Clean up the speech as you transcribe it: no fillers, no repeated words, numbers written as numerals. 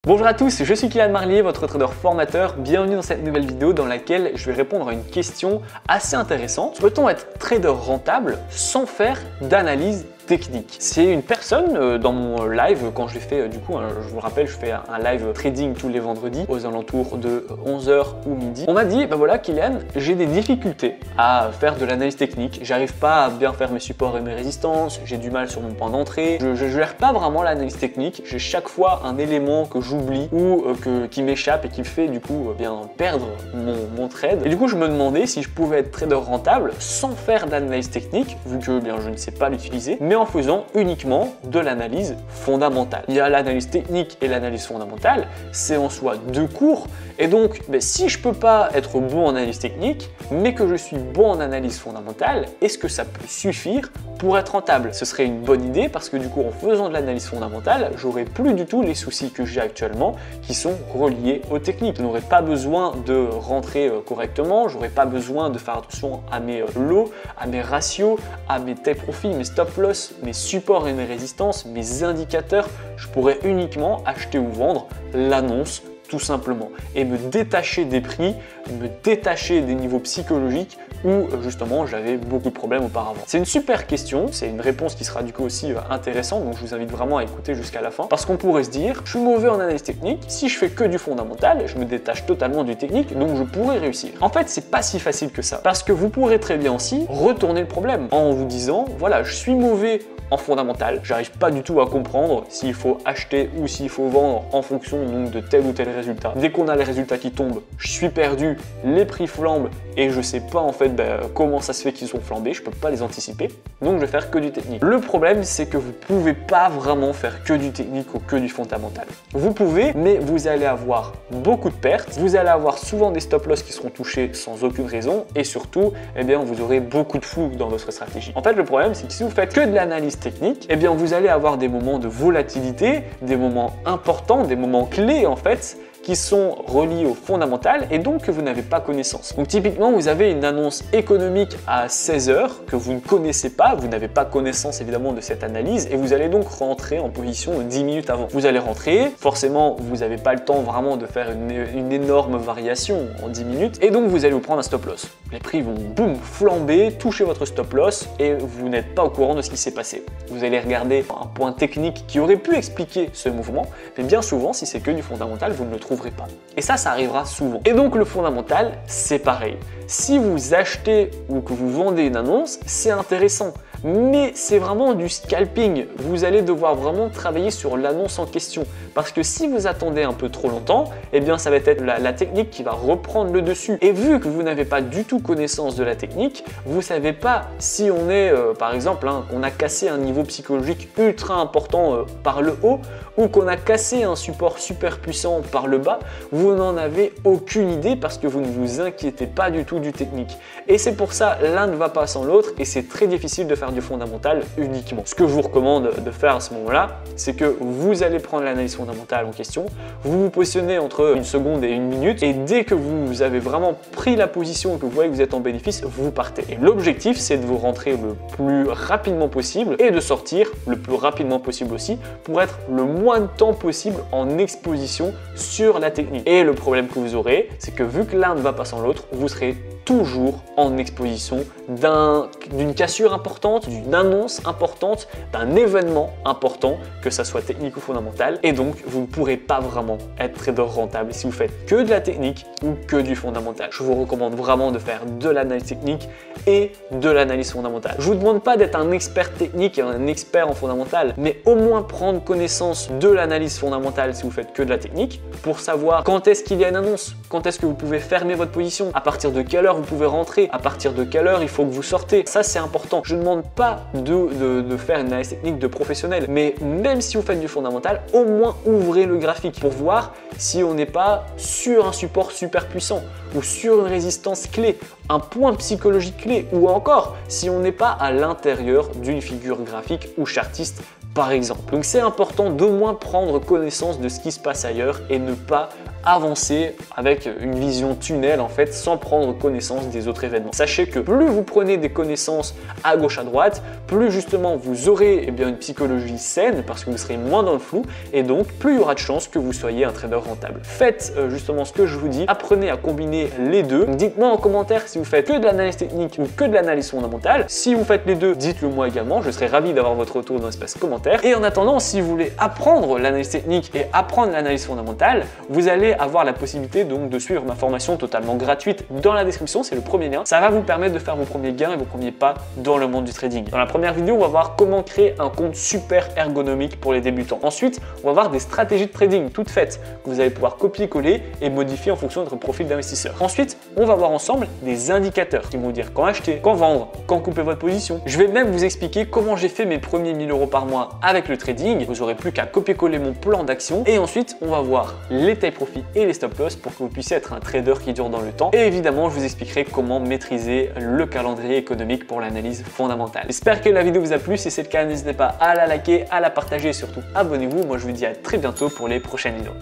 Bonjour à tous, je suis Kylian Marlier, votre trader formateur. Bienvenue dans cette nouvelle vidéo dans laquelle je vais répondre à une question assez intéressante. Peut-on être trader rentable sans faire d'analyse technique? C'est une personne dans mon live, quand je l'ai fait, je vous rappelle, je fais un live trading tous les vendredis aux alentours de 11h ou midi. On m'a dit, ben voilà Kylian, j'ai des difficultés à faire de l'analyse technique, j'arrive pas à bien faire mes supports et mes résistances, j'ai du mal sur mon point d'entrée, je gère pas vraiment l'analyse technique, j'ai chaque fois un élément que j'oublie ou qui m'échappe et qui me fait du coup bien perdre mon trade. Et du coup je me demandais si je pouvais être trader rentable sans faire d'analyse technique, vu que bien je ne sais pas l'utiliser, mais en faisant uniquement de l'analyse fondamentale. Il y a l'analyse technique et l'analyse fondamentale, c'est en soi deux cours, et donc si je peux pas être bon en analyse technique, mais que je suis bon en analyse fondamentale, est-ce que ça peut suffire pour être rentable? Ce serait une bonne idée parce que du coup en faisant de l'analyse fondamentale, j'aurais plus du tout les soucis que j'ai actuellement qui sont reliés aux techniques. Je n'aurais pas besoin de rentrer correctement, j'aurais pas besoin de faire attention à mes lots, à mes ratios, à mes take profit, mes stop loss, mes supports et mes résistances, mes indicateurs. Je pourrais uniquement acheter ou vendre l'annonce tout simplement et me détacher des prix, me détacher des niveaux psychologiques où justement j'avais beaucoup de problèmes auparavant. C'est une super question, c'est une réponse qui sera du coup aussi intéressante, donc je vous invite vraiment à écouter jusqu'à la fin parce qu'on pourrait se dire, je suis mauvais en analyse technique, si je fais que du fondamental, je me détache totalement du technique, donc je pourrais réussir. En fait, c'est pas si facile que ça parce que vous pourrez très bien aussi retourner le problème en vous disant, voilà, je suis mauvais en fondamental, j'arrive pas du tout à comprendre s'il faut acheter ou s'il faut vendre en fonction donc de tel ou tel résultat. Dès qu'on a les résultats qui tombent, je suis perdu, les prix flambent et je sais pas en fait comment ça se fait qu'ils ont flambé, je peux pas les anticiper, donc je vais faire que du technique. Le problème c'est que vous pouvez pas vraiment faire que du technique ou que du fondamental. Vous pouvez, mais vous allez avoir beaucoup de pertes, vous allez avoir souvent des stop loss qui seront touchés sans aucune raison et surtout, vous aurez beaucoup de flou dans votre stratégie. En fait, le problème c'est que si vous faites que de l'analyse technique, vous allez avoir des moments de volatilité, des moments importants, des moments clés en fait, qui sont reliés au fondamental et donc que vous n'avez pas connaissance. Donc typiquement, vous avez une annonce économique à 16h que vous ne connaissez pas, vous n'avez pas connaissance évidemment de cette analyse et vous allez donc rentrer en position 10 minutes avant. Vous allez rentrer, forcément vous n'avez pas le temps vraiment de faire une énorme variation en 10 minutes et donc vous allez vous prendre un stop loss. Les prix vont boum flamber, toucher votre stop loss et vous n'êtes pas au courant de ce qui s'est passé. Vous allez regarder un point technique qui aurait pu expliquer ce mouvement, mais bien souvent si c'est que du fondamental, vous ne le trouverez pas. Et ça arrivera souvent. Et donc le fondamental, c'est pareil. Si vous achetez ou que vous vendez une annonce, c'est intéressant. Mais c'est vraiment du scalping. Vous allez devoir vraiment travailler sur l'annonce en question. Parce que si vous attendez un peu trop longtemps, ça va être la technique qui va reprendre le dessus. Et vu que vous n'avez pas du tout connaissance de la technique, vous ne savez pas si on est, par exemple, qu'on a cassé un niveau psychologique ultra important par le haut ou qu'on a cassé un support super puissant par le bas, vous n'en avez aucune idée parce que vous ne vous inquiétez pas du tout du technique. Et c'est pour ça, l'un ne va pas sans l'autre et c'est très difficile de faire du fondamental uniquement. Ce que je vous recommande de faire à ce moment-là, c'est que vous allez prendre l'analyse fondamentale en question, vous vous positionnez entre une seconde et une minute et dès que vous avez vraiment pris la position et que vous voyez que vous êtes en bénéfice, vous partez. Et l'objectif, c'est de vous rentrer le plus rapidement possible et de sortir le plus rapidement possible aussi pour être le moins de temps possible en exposition sur la technique. Et le problème que vous aurez, c'est que vu que l'un ne va pas sans l'autre, vous serez toujours en exposition d'une cassure importante, d'une annonce importante, d'un événement important, que ça soit technique ou fondamental. Et donc, vous ne pourrez pas vraiment être trader rentable si vous faites que de la technique ou que du fondamental. Je vous recommande vraiment de faire de l'analyse technique et de l'analyse fondamentale. Je ne vous demande pas d'être un expert technique et un expert en fondamental, mais au moins prendre connaissance de l'analyse fondamentale si vous faites que de la technique pour savoir quand est-ce qu'il y a une annonce, quand est-ce que vous pouvez fermer votre position, à partir de quelle heure vous pouvez rentrer, à partir de quelle heure il faut que vous sortez. Ça, c'est important. Je ne demande pas de faire une analyse technique de professionnel, mais même si vous faites du fondamental, au moins ouvrez le graphique pour voir si on n'est pas sur un support super puissant ou sur une résistance clé, un point psychologique clé ou encore si on n'est pas à l'intérieur d'une figure graphique ou chartiste par exemple. Donc c'est important d'au moins prendre connaissance de ce qui se passe ailleurs et ne pas avancer avec une vision tunnel en fait sans prendre connaissance des autres événements. Sachez que plus vous prenez des connaissances à gauche à droite, plus justement vous aurez une psychologie saine parce que vous serez moins dans le flou et donc plus il y aura de chances que vous soyez un trader rentable. Faites justement ce que je vous dis, apprenez à combiner les deux. Dites-moi en commentaire si vous faites que de l'analyse technique ou que de l'analyse fondamentale. Si vous faites les deux, dites-le moi également, je serai ravi d'avoir votre retour dans l'espace commentaire. Et en attendant, si vous voulez apprendre l'analyse technique et apprendre l'analyse fondamentale, vous allez avoir la possibilité donc de suivre ma formation totalement gratuite dans la description, c'est le premier lien. Ça va vous permettre de faire vos premiers gains et vos premiers pas dans le monde du trading. Dans la première vidéo, on va voir comment créer un compte super ergonomique pour les débutants. Ensuite, on va voir des stratégies de trading toutes faites que vous allez pouvoir copier-coller et modifier en fonction de votre profil d'investisseur. Ensuite, on va voir ensemble des indicateurs qui vont vous dire quand acheter, quand vendre, quand couper votre position. Je vais même vous expliquer comment j'ai fait mes premiers 1000 € par mois avec le trading. Vous n'aurez plus qu'à copier-coller mon plan d'action. Et ensuite, on va voir les take profit et les stop loss pour que vous puissiez être un trader qui dure dans le temps. Et évidemment, je vous expliquerai comment maîtriser le calendrier économique pour l'analyse fondamentale. J'espère que la vidéo vous a plu. Si c'est le cas, n'hésitez pas à la liker, à la partager et surtout abonnez-vous. Moi, je vous dis à très bientôt pour les prochaines vidéos.